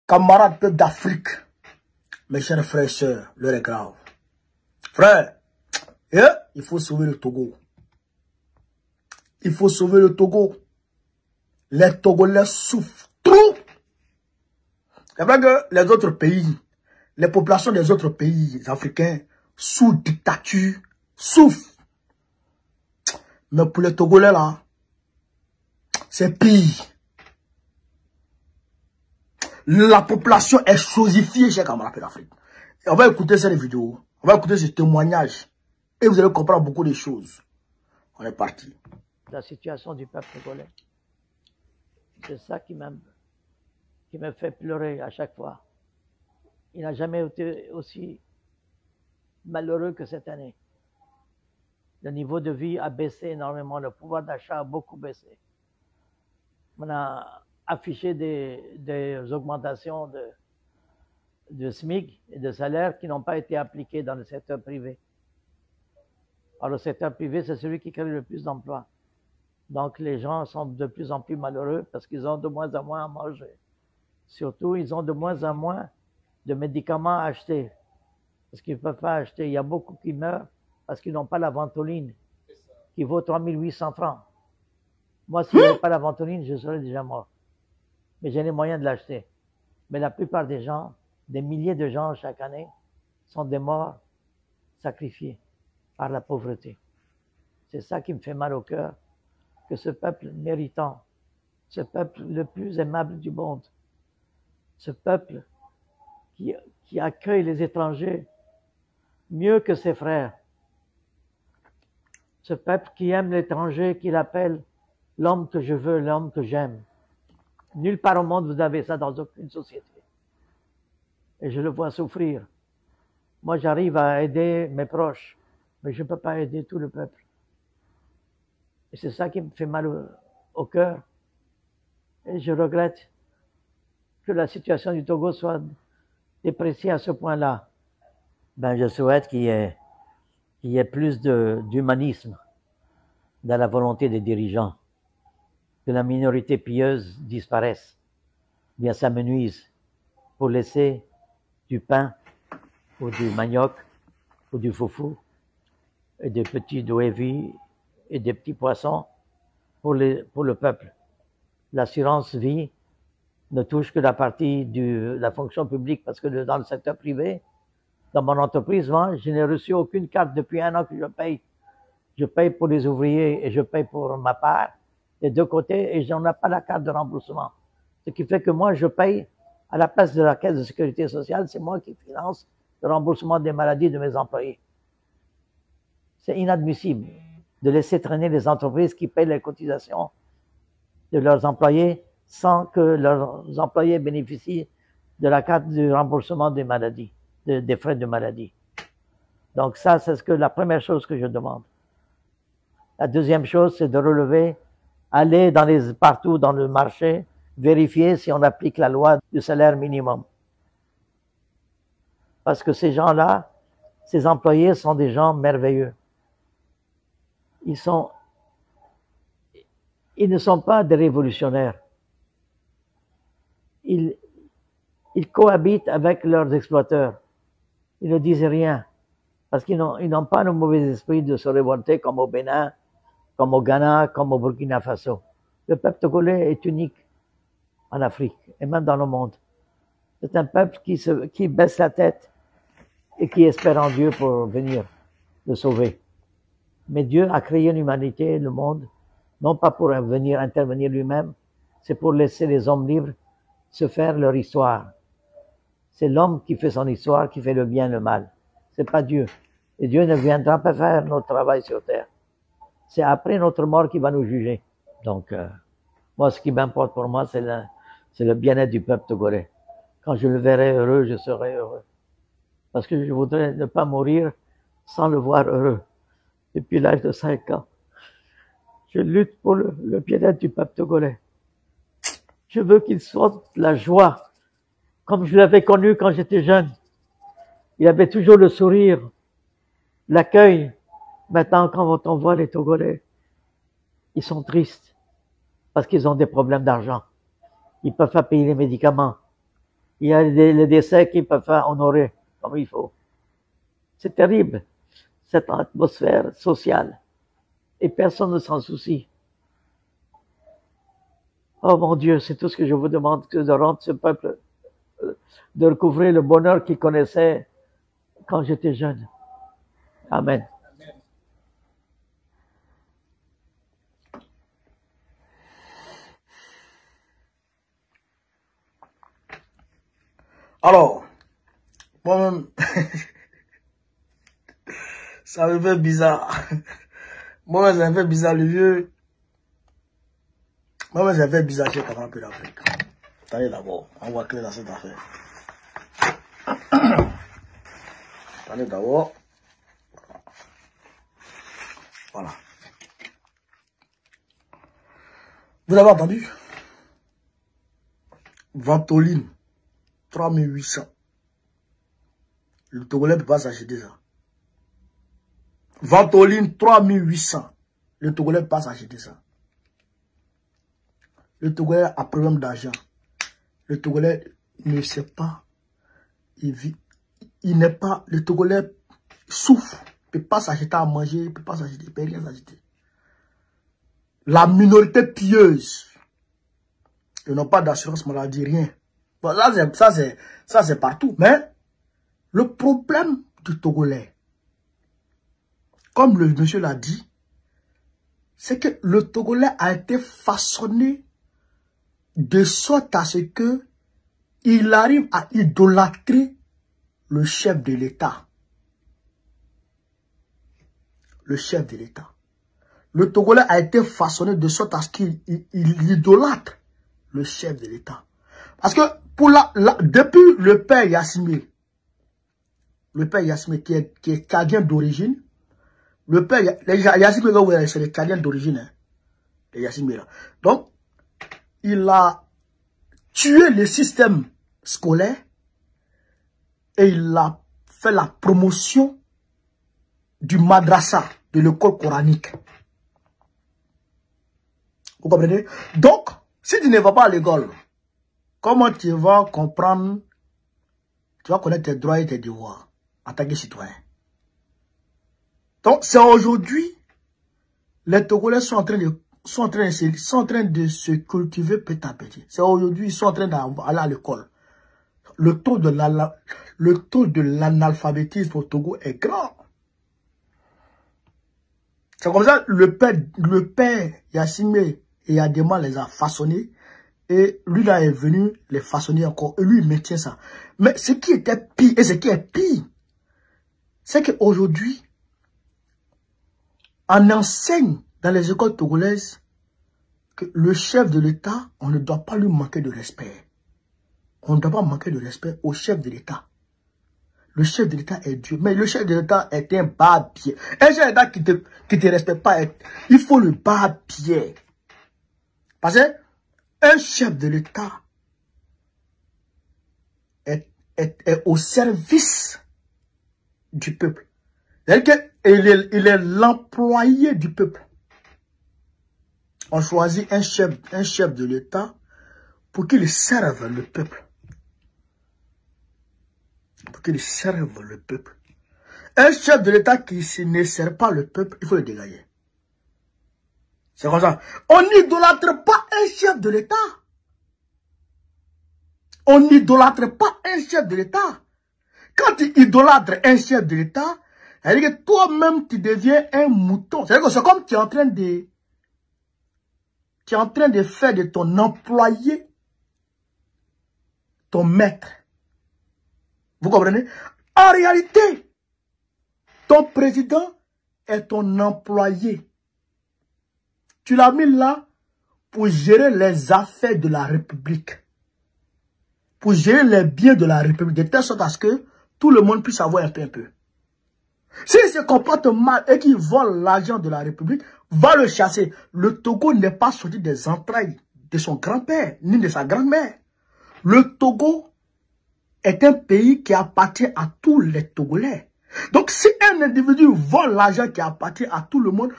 Camarades peuple d'Afrique, mes chers frères et sœurs, l'heure est grave. Frère, il faut sauver le Togo. Il faut sauver le Togo. Les Togolais souffrent trop. C'est vrai que les autres pays, les populations des autres pays africains, sous dictature, souffrent. Mais pour les Togolais là, c'est pire. La population est chosifiée chez camarades d'Afrique. On va écouter cette vidéo, on va écouter ce témoignage et vous allez comprendre beaucoup de choses. On est parti. La situation du peuple togolais, c'est ça qui me fait pleurer à chaque fois. Il n'a jamais été aussi malheureux que cette année. Le niveau de vie a baissé énormément, le pouvoir d'achat a beaucoup baissé. On a affiché des augmentations de SMIC et de salaires qui n'ont pas été appliquées dans le secteur privé. Alors le secteur privé, c'est celui qui crée le plus d'emplois. Donc les gens sont de plus en plus malheureux parce qu'ils ont de moins en moins à manger. Surtout, ils ont de moins en moins de médicaments à acheter. Parce qu'ils ne peuvent pas acheter. Il y a beaucoup qui meurent parce qu'ils n'ont pas la ventoline, qui vaut 3800 francs. Moi, si je n'avais pas la ventoline, je serais déjà mort. Mais j'ai les moyens de l'acheter. Mais la plupart des gens, des milliers de gens chaque année, sont des morts sacrifiés par la pauvreté. C'est ça qui me fait mal au cœur, que ce peuple méritant, ce peuple le plus aimable du monde, ce peuple qui accueille les étrangers mieux que ses frères, ce peuple qui aime l'étranger, qu'il appelle l'homme que je veux, l'homme que j'aime. Nulle part au monde vous avez ça dans aucune société. Et je le vois souffrir. Moi, j'arrive à aider mes proches, mais je ne peux pas aider tout le peuple. Et c'est ça qui me fait mal au cœur. Et je regrette que la situation du Togo soit dépréciée à ce point-là. Ben, je souhaite qu'il y ait plus d'humanisme dans la volonté des dirigeants, que la minorité pieuse disparaisse, bien s'amenuise pour laisser du pain ou du manioc ou du foufou et des petits douévis et des petits poissons pour le peuple. L'assurance vie ne touche que la partie de la fonction publique parce que dans le secteur privé, dans mon entreprise, moi, je n'ai reçu aucune carte depuis 1 an que je paye. Je paye pour les ouvriers et je paye pour ma part des deux côtés et je n'ai pas la carte de remboursement. Ce qui fait que moi, je paye à la place de la caisse de sécurité sociale, c'est moi qui finance le remboursement des maladies de mes employés. C'est inadmissible de laisser traîner les entreprises qui payent les cotisations de leurs employés sans que leurs employés bénéficient de la carte de remboursement des maladies, des frais de maladie. Donc ça, c'est la première chose que je demande. La deuxième chose, c'est de relever, aller partout dans le marché, vérifier si on applique la loi du salaire minimum. Parce que ces gens-là, ces employés sont des gens merveilleux. Ils ne sont pas des révolutionnaires. Ils cohabitent avec leurs exploiteurs. Ils ne disent rien. Parce qu'ils n'ont pas le mauvais esprit de se révolter comme au Bénin, comme au Ghana, comme au Burkina Faso. Le peuple togolais est unique en Afrique et même dans le monde. C'est un peuple qui baisse la tête et qui espère en Dieu pour venir le sauver. Mais Dieu a créé l'humanité, le monde, non pas pour venir intervenir lui-même, c'est pour laisser les hommes libres se faire leur histoire. C'est l'homme qui fait son histoire, qui fait le bien, le mal. C'est pas Dieu. Et Dieu ne viendra pas faire notre travail sur terre. C'est après notre mort qu'il va nous juger. Donc, moi, ce qui m'importe pour moi, c'est le bien-être du peuple togolais. Quand je le verrai heureux, je serai heureux. Parce que je voudrais ne pas mourir sans le voir heureux. Depuis l'âge de 5 ans, je lutte pour le bien-être du peuple togolais. Je veux qu'il soit la joie, comme je l'avais connu quand j'étais jeune. Il avait toujours le sourire, l'accueil. Maintenant, quand on voit les Togolais, ils sont tristes parce qu'ils ont des problèmes d'argent. Ils ne peuvent pas payer les médicaments. Il y a les décès qui peuvent faire honorer comme il faut. C'est terrible, cette atmosphère sociale. Et personne ne s'en soucie. Oh mon Dieu, c'est tout ce que je vous demande, que de rendre ce peuple, de recouvrir le bonheur qu'il connaissait quand j'étais jeune. Amen. Alors, moi-même, ça me fait bizarre. Moi-même, ça me fait bizarre, le vieux. Moi-même, ça me fait bizarre chez un peu d'Afrique. Attendez d'abord, on va clé dans cette affaire. Attendez d'abord. Voilà. Vous l'avez entendu? Ventoline, 3800. Le Togolais ne peut pas s'acheter ça. Ventoline, 3800. Le Togolais ne peut pas s'acheter ça. Le Togolais a problème d'argent. Le Togolais ne sait pas. Il vit. Il n'est pas. Le Togolais souffre. Il ne peut pas s'acheter à manger. Il ne peut pas s'acheter. Il ne peut rien s'acheter. La minorité pieuse. Ils n'ont pas d'assurance maladie, rien. Bon, ça c'est partout. Mais le problème du Togolais, comme le monsieur l'a dit, c'est que le Togolais a été façonné de sorte à ce que il arrive à idolâtrer le chef de l'État. Le chef de l'État. Le Togolais a été façonné de sorte à ce qu'il idolâtre le chef de l'État. Parce que depuis le père Yassimé qui est Tchadien d'origine, le père Yassimé, c'est les Tchadiens d'origine, hein, les Yassimé là. Donc, il a tué le système scolaire et il a fait la promotion du madrasa, de l'école coranique. Vous comprenez? Donc, si tu ne vas pas à l'école, comment tu vas comprendre, tu vas connaître tes droits et tes devoirs en tant que citoyen? Donc, c'est aujourd'hui, les Togolais sont en train de se cultiver petit à petit. C'est aujourd'hui, ils sont en train d'aller à l'école. Le taux de l'analphabétisme au Togo est grand. C'est comme ça, le père Yassimé et Yadema les a façonnés. Et lui là est venu les façonner encore. Et lui il maintient ça. Mais ce qui était pire, et ce qui est pire, c'est qu'aujourd'hui, on enseigne dans les écoles togolaises que le chef de l'État, on ne doit pas lui manquer de respect. On ne doit pas manquer de respect au chef de l'État. Le chef de l'État est Dieu. Mais le chef de l'État est un barbier. Un chef d'État qui te respecte pas, il faut le barbier. Parce que un chef de l'État est au service du peuple. C'est-à-dire qu'il est l'employé du peuple. On choisit un chef de l'État pour qu'il serve le peuple. Pour qu'il serve le peuple. Un chef de l'État qui ne sert pas le peuple, il faut le dégager. C'est comme ça. On n'idolâtre pas un chef de l'État. On n'idolâtre pas un chef de l'État. Quand tu idolâtres un chef de l'État, c'est-à-dire que toi-même, tu deviens un mouton. C'est-à-dire que c'est comme tu es en train de faire de ton employé ton maître. Vous comprenez? En réalité, ton président est ton employé. Tu l'as mis là pour gérer les affaires de la République. Pour gérer les biens de la République, de telle sorte à ce que tout le monde puisse avoir un peu. S'il se comporte mal et qu'il vole l'argent de la République, va le chasser. Le Togo n'est pas sorti des entrailles de son grand-père, ni de sa grand-mère. Le Togo est un pays qui appartient à tous les Togolais. Donc, si un individu vole l'argent qui appartient à tout le monde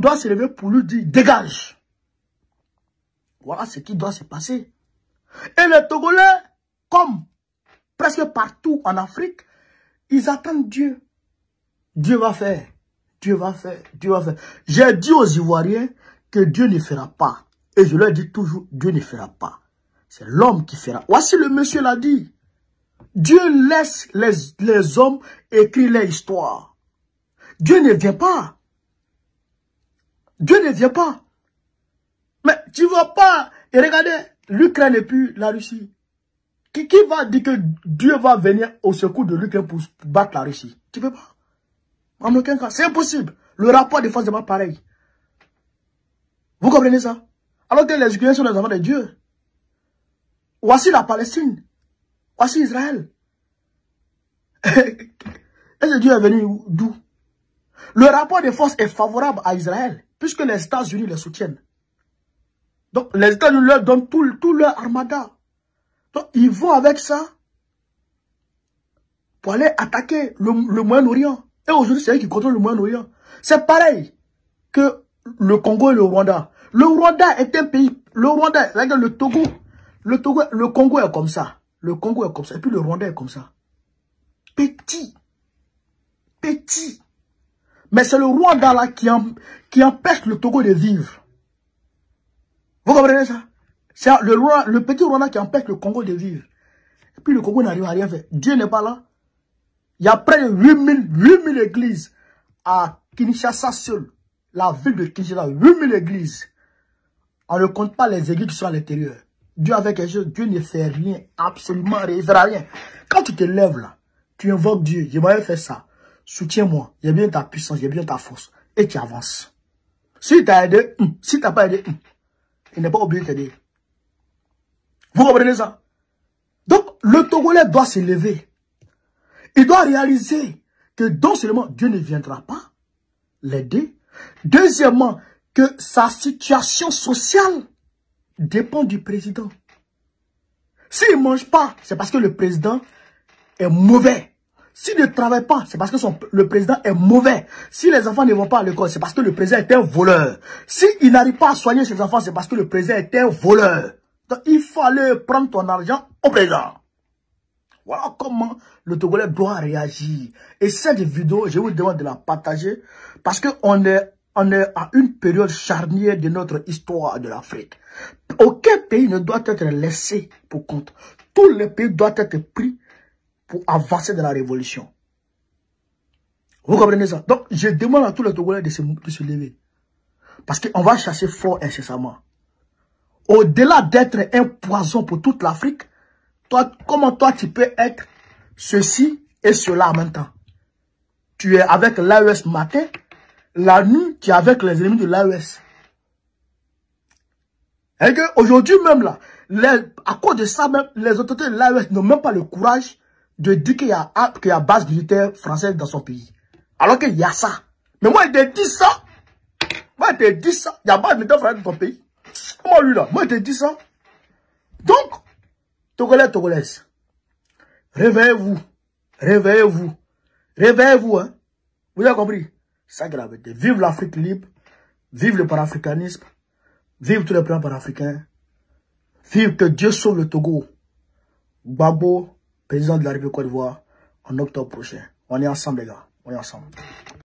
doit se lever pour lui dire, dégage. Voilà ce qui doit se passer. Et les Togolais, comme presque partout en Afrique, ils attendent Dieu. Dieu va faire. Dieu va faire. Dieu va faire. J'ai dit aux Ivoiriens que Dieu ne fera pas. Et je leur dis toujours, Dieu ne fera pas. C'est l'homme qui fera. Voici le monsieur l'a dit. Dieu laisse les hommes écrire leur histoire. Dieu ne vient pas. Dieu ne vient pas. Mais tu ne vois pas. Et regardez, l'Ukraine et puis la Russie. Qui va dire que Dieu va venir au secours de l'Ukraine pour battre la Russie? Tu ne peux pas. En aucun cas. C'est impossible. Le rapport de force n'est pas pareil. Vous comprenez ça? Alors que les Ukrainiens sont les enfants de Dieu. Voici la Palestine. Voici Israël. Et Dieu est venu d'où? Le rapport de force est favorable à Israël, puisque les États-Unis les soutiennent. Donc, les États-Unis leur donnent tout leur armada. Donc, ils vont avec ça pour aller attaquer le Moyen-Orient. Et aujourd'hui, c'est eux qui contrôlent le Moyen-Orient. C'est pareil que le Congo et le Rwanda. Le Rwanda est un pays. Le Rwanda, regarde le Togo. Le Congo est comme ça. Le Congo est comme ça. Et puis le Rwanda est comme ça. Petit. Petit. Mais c'est le Rwanda là qui empêche le Togo de vivre. Vous comprenez ça? C'est le petit Rwanda qui empêche le Congo de vivre. Et puis le Congo n'arrive à rien faire. Dieu n'est pas là. Il y a près de 8000 églises à Kinshasa seul. La ville de Kinshasa, 8000 églises. On ne compte pas les églises qui sont à l'intérieur. Dieu avec quelque chose, Dieu ne fait rien, absolument rien, il ne fera rien. Quand tu te lèves là, tu invoques Dieu, j'aimerais faire ça. Soutiens-moi, j'ai besoin de ta puissance, j'ai besoin de ta force. Et tu avances. Si tu as aidé, si tu n'as pas aidé, il n'est pas obligé de t'aider. Vous comprenez ça? Donc, le Togolais doit se lever. Il doit réaliser que non seulement Dieu ne viendra pas l'aider, deuxièmement, que sa situation sociale dépend du président. S'il ne mange pas, c'est parce que le président est mauvais. S'il ne travaille pas, c'est parce que le président est mauvais. Si les enfants ne vont pas à l'école, c'est parce que le président est un voleur. S'il n'arrive pas à soigner ses enfants, c'est parce que le président est un voleur. Donc, il faut aller prendre ton argent au président. Voilà comment le Togolais doit réagir. Et cette vidéo, je vous demande de la partager parce qu'on est à une période charnière de notre histoire de l'Afrique. Aucun pays ne doit être laissé pour compte. Tous les pays doivent être pris pour avancer dans la révolution. Vous comprenez ça? Donc, je demande à tous les Togolais de se lever. Parce qu'on va chasser fort incessamment. Au-delà d'être un poison pour toute l'Afrique, comment toi tu peux être ceci et cela en même temps? Tu es avec l'AES matin, la nuit, tu es avec les ennemis de l'AES. Et qu'aujourd'hui même là, à cause de ça même, les autorités de l'AES n'ont même pas le courage de dire qu'il y a base militaire française dans son pays. Alors qu'il y a ça. Mais moi, il te dit ça. Moi, il te dit ça. Il y a base militaire française dans ton pays. Comment lui là? Moi, il te dit ça. Donc, Togolais, Togolaises, réveillez-vous. Réveillez-vous. Réveillez-vous, hein. Vous avez compris? C'est ça gravité. Vive l'Afrique libre. Vive le panafricanisme. Vive tous les plans panafricains. Vive que Dieu sauve le Togo. Gbagbo, président de la République de Côte d'Ivoire, en octobre prochain. On est ensemble, les gars. On est ensemble.